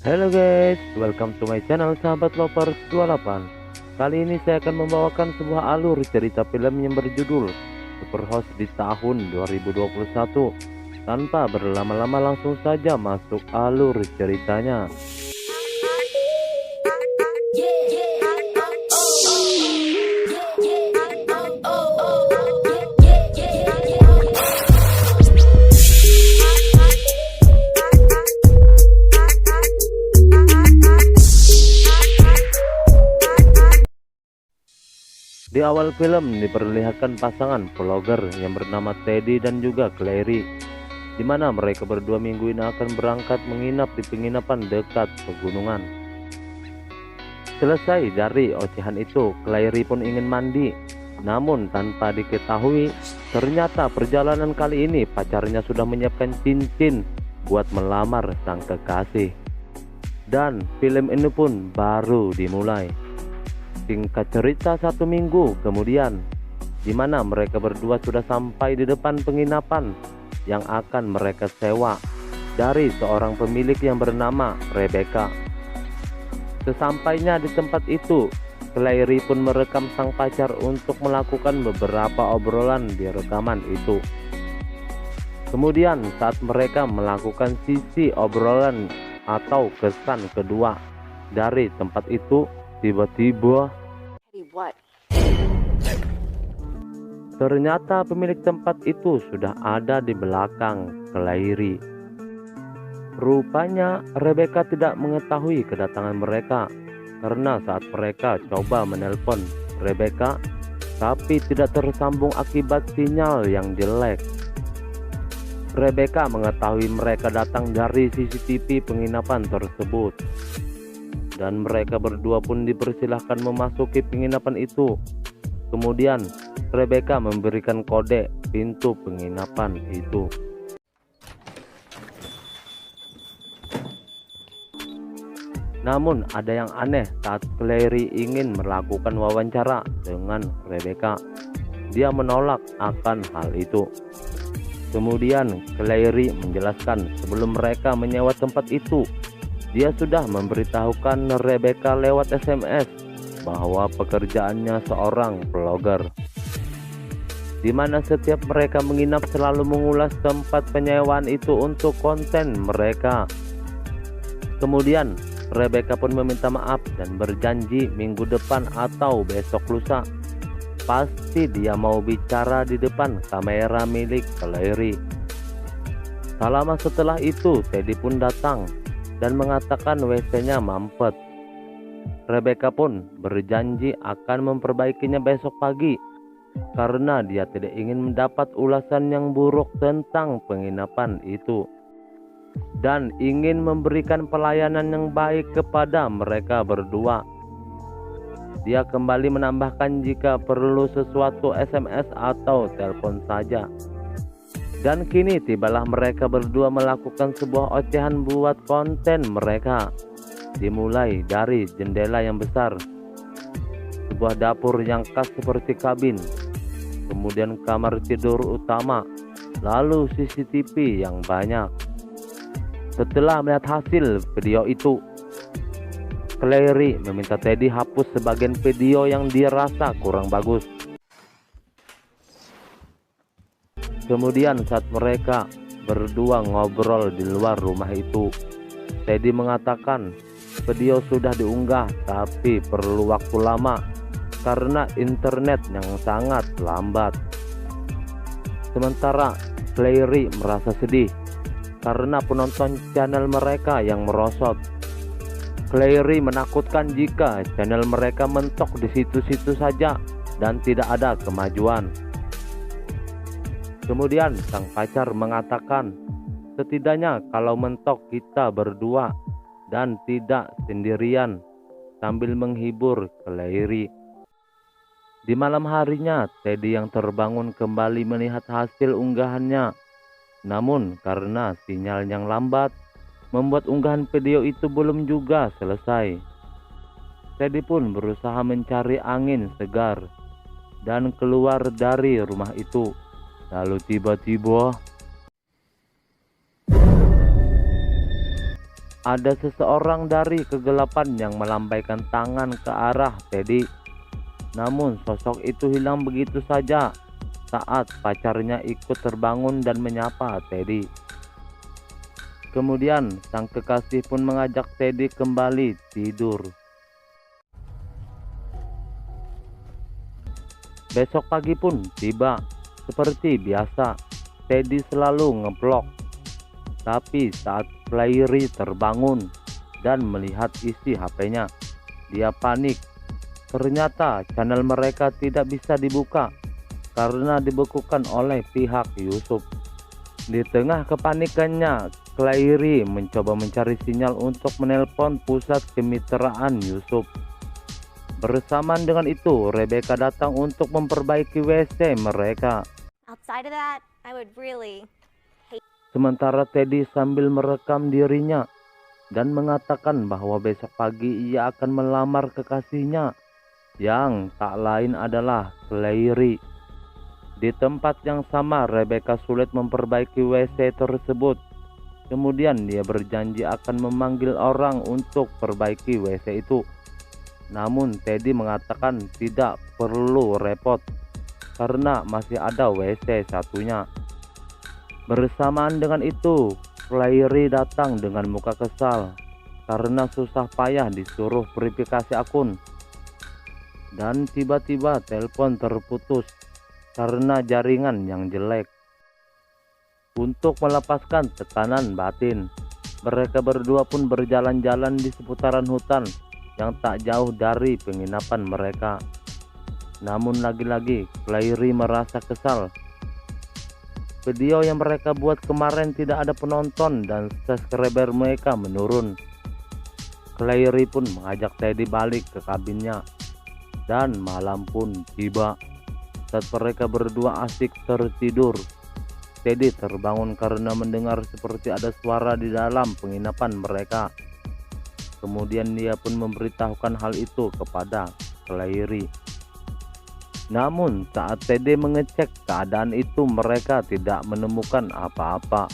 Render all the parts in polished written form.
Halo guys, welcome to my channel sahabat lovers 28. Kali ini saya akan membawakan sebuah alur cerita film yang berjudul Superhouse di tahun 2021. Tanpa berlama-lama langsung saja masuk alur ceritanya. Di awal film diperlihatkan pasangan vlogger yang bernama Teddy dan juga Clary, di mana mereka berdua minggu ini akan berangkat menginap di penginapan dekat pegunungan. Selesai dari ocehan itu, Clary pun ingin mandi. Namun tanpa diketahui, ternyata perjalanan kali ini pacarnya sudah menyiapkan cincin buat melamar sang kekasih. Dan film ini pun baru dimulai. Singkat cerita, 1 minggu kemudian, di mana mereka berdua sudah sampai di depan penginapan yang akan mereka sewa dari seorang pemilik yang bernama Rebecca. Sesampainya di tempat itu, Clary pun merekam sang pacar untuk melakukan beberapa obrolan di rekaman itu. Kemudian saat mereka melakukan sisi obrolan atau kesan kedua dari tempat itu, tiba-tiba ternyata pemilik tempat itu sudah ada di belakang Clary. Rupanya Rebecca tidak mengetahui kedatangan mereka karena saat mereka coba menelpon Rebecca tapi tidak tersambung akibat sinyal yang jelek. Rebecca mengetahui mereka datang dari CCTV penginapan tersebut, dan mereka berdua pun dipersilahkan memasuki penginapan itu. Kemudian Rebecca memberikan kode pintu penginapan itu. Namun ada yang aneh saat Clary ingin melakukan wawancara dengan Rebecca. Dia menolak akan hal itu. Kemudian Clary menjelaskan sebelum mereka menyewa tempat itu, dia sudah memberitahukan Rebecca lewat SMS bahwa pekerjaannya seorang vlogger, di mana setiap mereka menginap selalu mengulas tempat penyewaan itu untuk konten mereka. Kemudian Rebecca pun meminta maaf dan berjanji minggu depan atau besok lusa pasti dia mau bicara di depan kamera milik Clary. Tak lama setelah itu, Teddy pun datang dan mengatakan WC-nya mampet. Rebecca pun berjanji akan memperbaikinya besok pagi karena dia tidak ingin mendapat ulasan yang buruk tentang penginapan itu dan ingin memberikan pelayanan yang baik kepada mereka berdua. Dia kembali menambahkan jika perlu sesuatu SMS atau telepon saja. Dan kini tibalah mereka berdua melakukan sebuah ocehan buat konten mereka. Dimulai dari jendela yang besar, sebuah dapur yang khas seperti kabin, kemudian kamar tidur utama, lalu CCTV yang banyak. Setelah melihat hasil video itu, Clary meminta Teddy hapus sebagian video yang dirasa kurang bagus. Kemudian saat mereka berdua ngobrol di luar rumah itu, Teddy mengatakan video sudah diunggah tapi perlu waktu lama karena internet yang sangat lambat. Sementara Clary merasa sedih karena penonton channel mereka yang merosot. Clary menakutkan jika channel mereka mentok di situ-situ saja dan tidak ada kemajuan. Kemudian sang pacar mengatakan, setidaknya kalau mentok kita berdua dan tidak sendirian, sambil menghibur Clary. Di malam harinya, Teddy yang terbangun kembali melihat hasil unggahannya. Namun karena sinyal yang lambat, membuat unggahan video itu belum juga selesai. Teddy pun berusaha mencari angin segar dan keluar dari rumah itu. Lalu tiba-tiba ada seseorang dari kegelapan yang melambaikan tangan ke arah Teddy. Namun sosok itu hilang begitu saja saat pacarnya ikut terbangun dan menyapa Teddy. Kemudian sang kekasih pun mengajak Teddy kembali tidur. Besok pagi pun tiba. Seperti biasa, Teddy selalu ngeblok. Tapi saat Clary terbangun dan melihat isi HP-nya, dia panik. Ternyata channel mereka tidak bisa dibuka karena dibekukan oleh pihak Yusuf. Di tengah kepanikannya, Clary mencoba mencari sinyal untuk menelpon pusat kemitraan Yusuf. Bersamaan dengan itu, Rebecca datang untuk memperbaiki WC mereka. Outside of that, I would really. Sementara Teddy sambil merekam dirinya dan mengatakan bahwa besok pagi ia akan melamar kekasihnya yang tak lain adalah Clary. Di tempat yang sama, Rebecca sulit memperbaiki WC tersebut. Kemudian dia berjanji akan memanggil orang untuk perbaiki WC itu. Namun Teddy mengatakan tidak perlu repot karena masih ada WC satunya. Bersamaan dengan itu, Clary datang dengan muka kesal karena susah payah disuruh verifikasi akun. Dan tiba-tiba telepon terputus karena jaringan yang jelek. Untuk melepaskan tekanan batin, mereka berdua pun berjalan-jalan di seputaran hutan yang tak jauh dari penginapan mereka. Namun lagi-lagi Clary merasa kesal. Video yang mereka buat kemarin tidak ada penonton dan subscriber mereka menurun. Clary pun mengajak Teddy balik ke kabinnya. Dan malam pun tiba. Saat mereka berdua asik tertidur, Teddy terbangun karena mendengar seperti ada suara di dalam penginapan mereka. Kemudian dia pun memberitahukan hal itu kepada Clary. Namun saat Teddy mengecek keadaan itu, mereka tidak menemukan apa-apa.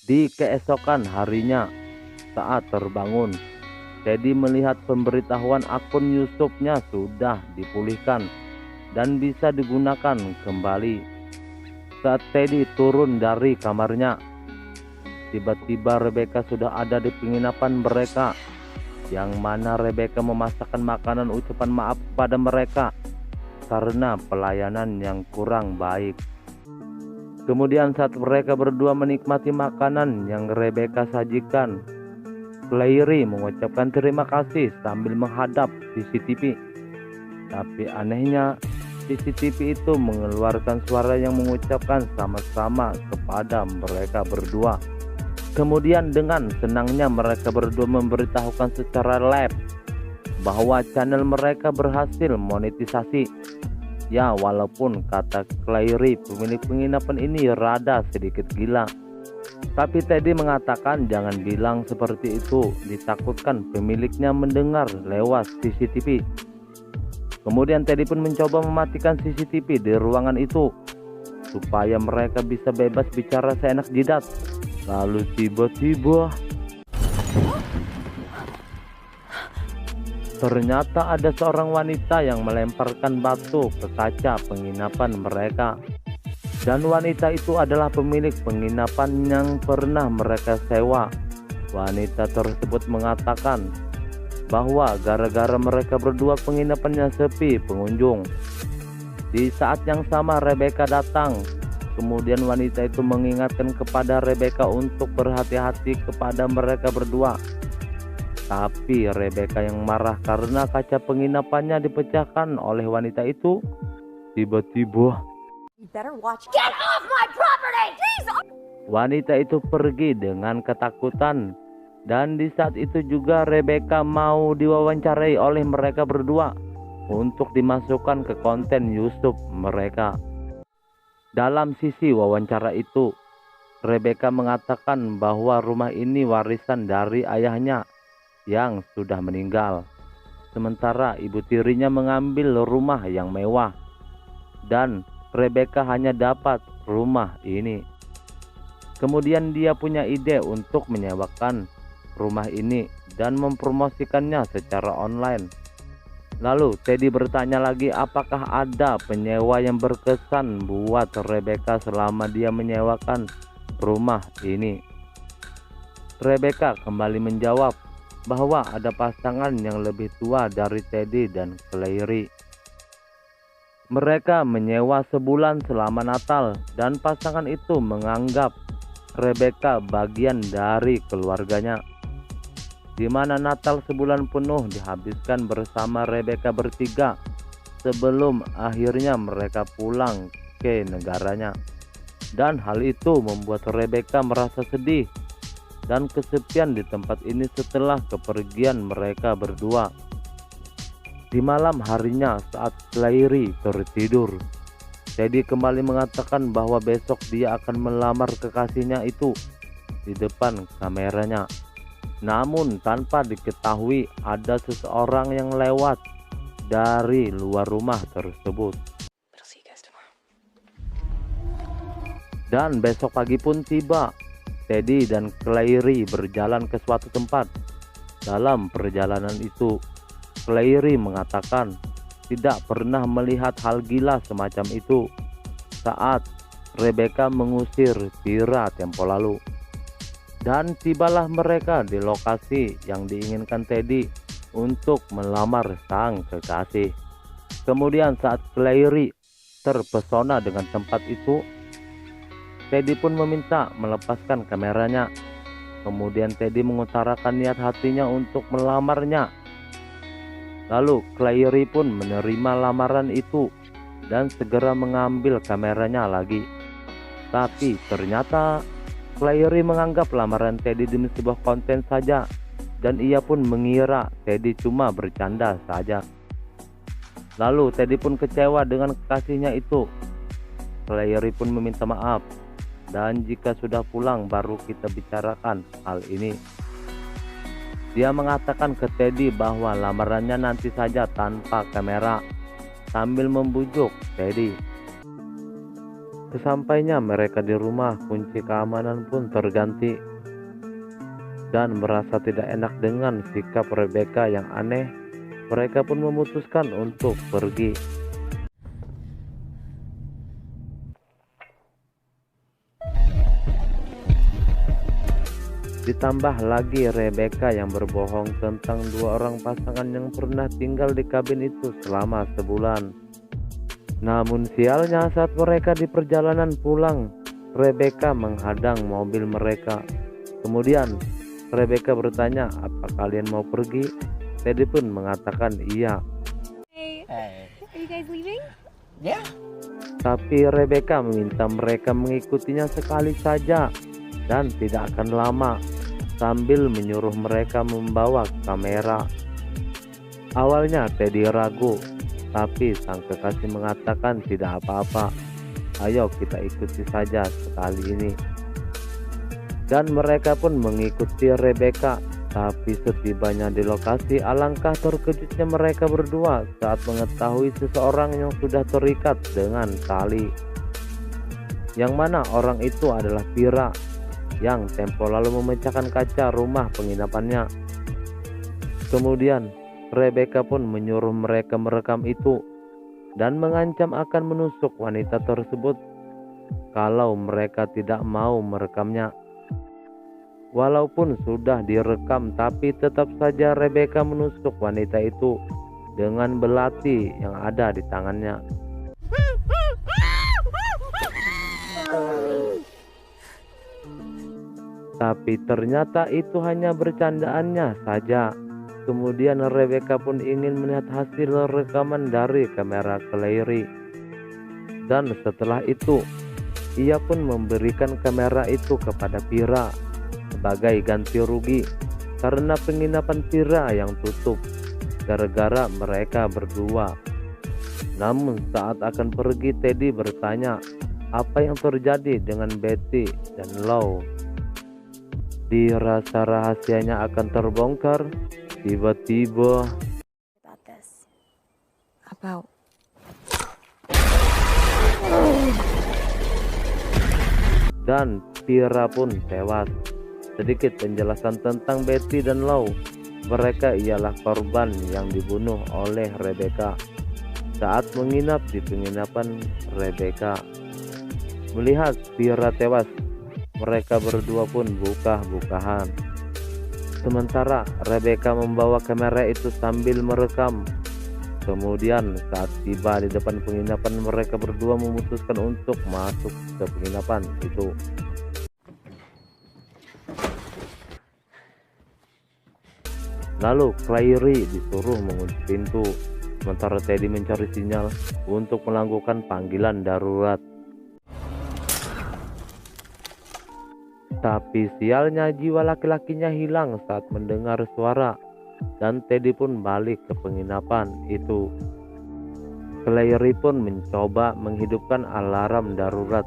Di keesokan harinya, saat terbangun, Teddy melihat pemberitahuan akun Yusufnya sudah dipulihkan dan bisa digunakan kembali. Saat Teddy turun dari kamarnya, tiba-tiba Rebecca sudah ada di penginapan mereka, yang mana Rebecca memasakkan makanan ucapan maaf pada mereka karena pelayanan yang kurang baik. Kemudian saat mereka berdua menikmati makanan yang Rebecca sajikan, Clary mengucapkan terima kasih sambil menghadap CCTV. Tapi anehnya, CCTV itu mengeluarkan suara yang mengucapkan sama-sama kepada mereka berdua. Kemudian dengan senangnya mereka berdua memberitahukan secara live bahwa channel mereka berhasil monetisasi. Ya, walaupun kata Clary pemilik penginapan ini rada sedikit gila. Tapi Teddy mengatakan jangan bilang seperti itu, ditakutkan pemiliknya mendengar lewat CCTV. Kemudian Teddy pun mencoba mematikan CCTV di ruangan itu supaya mereka bisa bebas bicara seenak jidat. Lalu tiba-tiba ternyata ada seorang wanita yang melemparkan batu ke kaca penginapan mereka. Dan wanita itu adalah pemilik penginapan yang pernah mereka sewa. Wanita tersebut mengatakan bahwa gara-gara mereka berdua penginapannya sepi pengunjung. Di saat yang sama Rebecca datang. Kemudian wanita itu mengingatkan kepada Rebecca untuk berhati-hati kepada mereka berdua. Tapi Rebecca yang marah karena kaca penginapannya dipecahkan oleh wanita itu. Tiba-tiba Get off my property! wanita itu pergi dengan ketakutan. Dan di saat itu juga Rebecca mau diwawancarai oleh mereka berdua untuk dimasukkan ke konten YouTube mereka. Dalam sisi wawancara itu, Rebecca mengatakan bahwa rumah ini warisan dari ayahnya yang sudah meninggal. Sementara ibu tirinya mengambil rumah yang mewah. Dan Rebecca hanya dapat rumah ini. Kemudian dia punya ide untuk menyewakan rumah ini dan mempromosikannya secara online. Lalu Teddy bertanya lagi apakah ada penyewa yang berkesan buat Rebecca selama dia menyewakan rumah ini. Rebecca kembali menjawab bahwa ada pasangan yang lebih tua dari Teddy dan Clary. Mereka menyewa sebulan selama Natal dan pasangan itu menganggap Rebecca bagian dari keluarganya, di mana Natal sebulan penuh dihabiskan bersama Rebecca bertiga sebelum akhirnya mereka pulang ke negaranya. Dan hal itu membuat Rebecca merasa sedih dan kesepian di tempat ini setelah kepergian mereka berdua. Di malam harinya saat Clary tertidur, Teddy kembali mengatakan bahwa besok dia akan melamar kekasihnya itu di depan kameranya. Namun tanpa diketahui ada seseorang yang lewat dari luar rumah tersebut. Dan besok pagi pun tiba. Teddy dan Clary berjalan ke suatu tempat. Dalam perjalanan itu, Clary mengatakan tidak pernah melihat hal gila semacam itu saat Rebecca mengusir Pira tempo lalu. Dan tibalah mereka di lokasi yang diinginkan Teddy untuk melamar sang kekasih. Kemudian saat Clary terpesona dengan tempat itu, Teddy pun meminta melepaskan kameranya. Kemudian Teddy mengutarakan niat hatinya untuk melamarnya. Lalu Clary pun menerima lamaran itu dan segera mengambil kameranya lagi. Tapi ternyata Clary menganggap lamaran Teddy demi sebuah konten saja dan ia pun mengira Teddy cuma bercanda saja. Lalu Teddy pun kecewa dengan kekasihnya itu. Clary pun meminta maaf dan jika sudah pulang baru kita bicarakan hal ini. Dia mengatakan ke Teddy bahwa lamarannya nanti saja tanpa kamera sambil membujuk Teddy. Sesampainya mereka di rumah, kunci keamanan pun terganti. Dan merasa tidak enak dengan sikap Rebecca yang aneh, mereka pun memutuskan untuk pergi. Ditambah lagi Rebecca yang berbohong tentang dua orang pasangan yang pernah tinggal di kabin itu selama sebulan. Namun sialnya saat mereka di perjalanan pulang, Rebecca menghadang mobil mereka. Kemudian Rebecca bertanya, "Apa kalian mau pergi?" Teddy pun mengatakan iya. Hey, are you guys leaving? Yeah. Tapi Rebecca meminta mereka mengikutinya sekali saja dan tidak akan lama, sambil menyuruh mereka membawa kamera. Awalnya Teddy ragu, tapi sang kekasih mengatakan tidak apa-apa, ayo kita ikuti saja sekali ini. Dan mereka pun mengikuti Rebecca. Tapi setibanya di lokasi, alangkah terkejutnya mereka berdua saat mengetahui seseorang yang sudah terikat dengan tali. Yang mana orang itu adalah Pira yang tempo lalu memecahkan kaca rumah penginapannya. Kemudian Rebecca pun menyuruh mereka merekam itu dan mengancam akan menusuk wanita tersebut kalau mereka tidak mau merekamnya. Walaupun sudah direkam, tapi tetap saja Rebecca menusuk wanita itu dengan belati yang ada di tangannya. Tapi ternyata itu hanya bercandaannya saja. Kemudian Rebecca pun ingin melihat hasil rekaman dari kamera Clary. Dan setelah itu, ia pun memberikan kamera itu kepada Pira sebagai ganti rugi karena penginapan Pira yang tutup gara-gara mereka berdua. Namun saat akan pergi, Teddy bertanya apa yang terjadi dengan Betty dan Lou. Dirasa rahasianya akan terbongkar, tiba-tiba About this. About. dan Vira pun tewas. Sedikit penjelasan tentang Betty dan Lou. Mereka ialah korban yang dibunuh oleh Rebecca saat menginap di penginapan Rebecca. Melihat Vira tewas, mereka berdua pun buka-bukahan. Sementara Rebecca membawa kamera itu sambil merekam. Kemudian saat tiba di depan penginapan, mereka berdua memutuskan untuk masuk ke penginapan itu. Lalu Clary disuruh mengunci pintu, sementara Teddy mencari sinyal untuk melakukan panggilan darurat. Tapi sialnya jiwa laki-lakinya hilang saat mendengar suara, dan Teddy pun balik ke penginapan itu. Clary pun mencoba menghidupkan alarm darurat,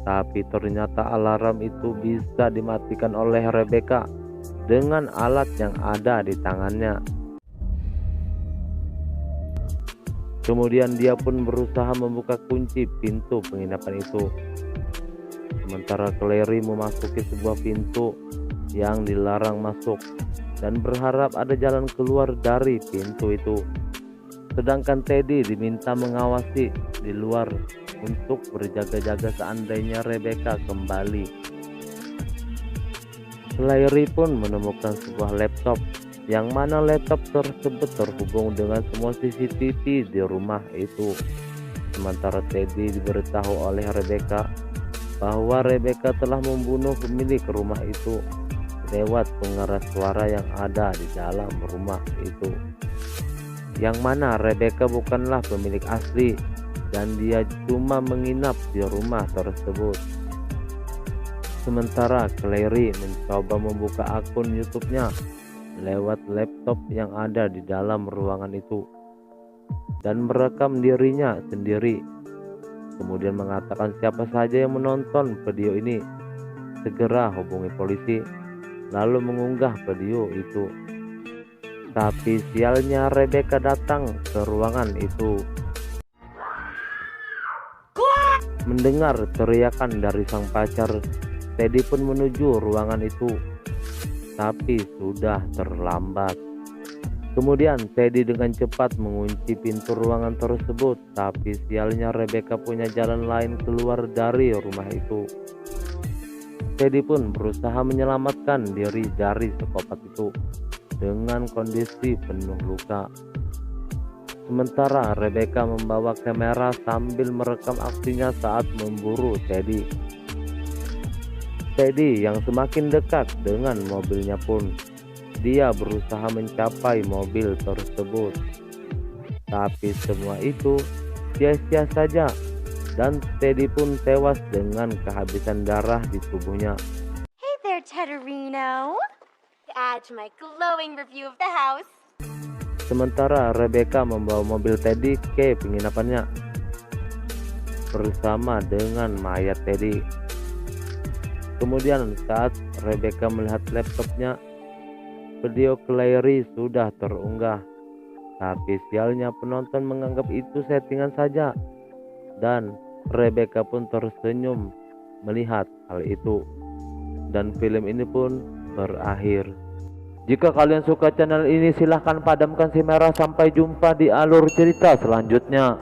tapi ternyata alarm itu bisa dimatikan oleh Rebecca dengan alat yang ada di tangannya. Kemudian dia pun berusaha membuka kunci pintu penginapan itu. Sementara Clary memasuki sebuah pintu yang dilarang masuk dan berharap ada jalan keluar dari pintu itu. Sedangkan Teddy diminta mengawasi di luar untuk berjaga-jaga seandainya Rebecca kembali. Clary pun menemukan sebuah laptop, yang mana laptop tersebut terhubung dengan semua CCTV di rumah itu. Sementara Teddy diberitahu oleh Rebecca bahwa Rebecca telah membunuh pemilik rumah itu lewat pengeras suara yang ada di dalam rumah itu, yang mana Rebecca bukanlah pemilik asli dan dia cuma menginap di rumah tersebut. Sementara Clary mencoba membuka akun YouTube-nya lewat laptop yang ada di dalam ruangan itu dan merekam dirinya sendiri. Kemudian mengatakan siapa saja yang menonton video ini segera hubungi polisi, lalu mengunggah video itu. Tapi sialnya Rebecca datang ke ruangan itu. Mendengar teriakan dari sang pacar, Teddy pun menuju ruangan itu, tapi sudah terlambat. Kemudian Teddy dengan cepat mengunci pintu ruangan tersebut, tapi sialnya Rebecca punya jalan lain keluar dari rumah itu. Teddy pun berusaha menyelamatkan diri dari psikopat itu dengan kondisi penuh luka. Sementara Rebecca membawa kamera sambil merekam aksinya saat memburu Teddy. Teddy yang semakin dekat dengan mobilnya pun dia berusaha mencapai mobil tersebut, tapi semua itu sia-sia saja dan Teddy pun tewas dengan kehabisan darah di tubuhnya. Hey there, Tedderino. To add to my glowing review of the house. Sementara Rebecca membawa mobil Teddy ke penginapannya bersama dengan mayat Teddy. Kemudian saat Rebecca melihat laptopnya, video Clary sudah terunggah, tapi sialnya penonton menganggap itu settingan saja dan Rebecca pun tersenyum melihat hal itu, dan film ini pun berakhir. Jika kalian suka channel ini, silahkan padamkan si merah. Sampai jumpa di alur cerita selanjutnya.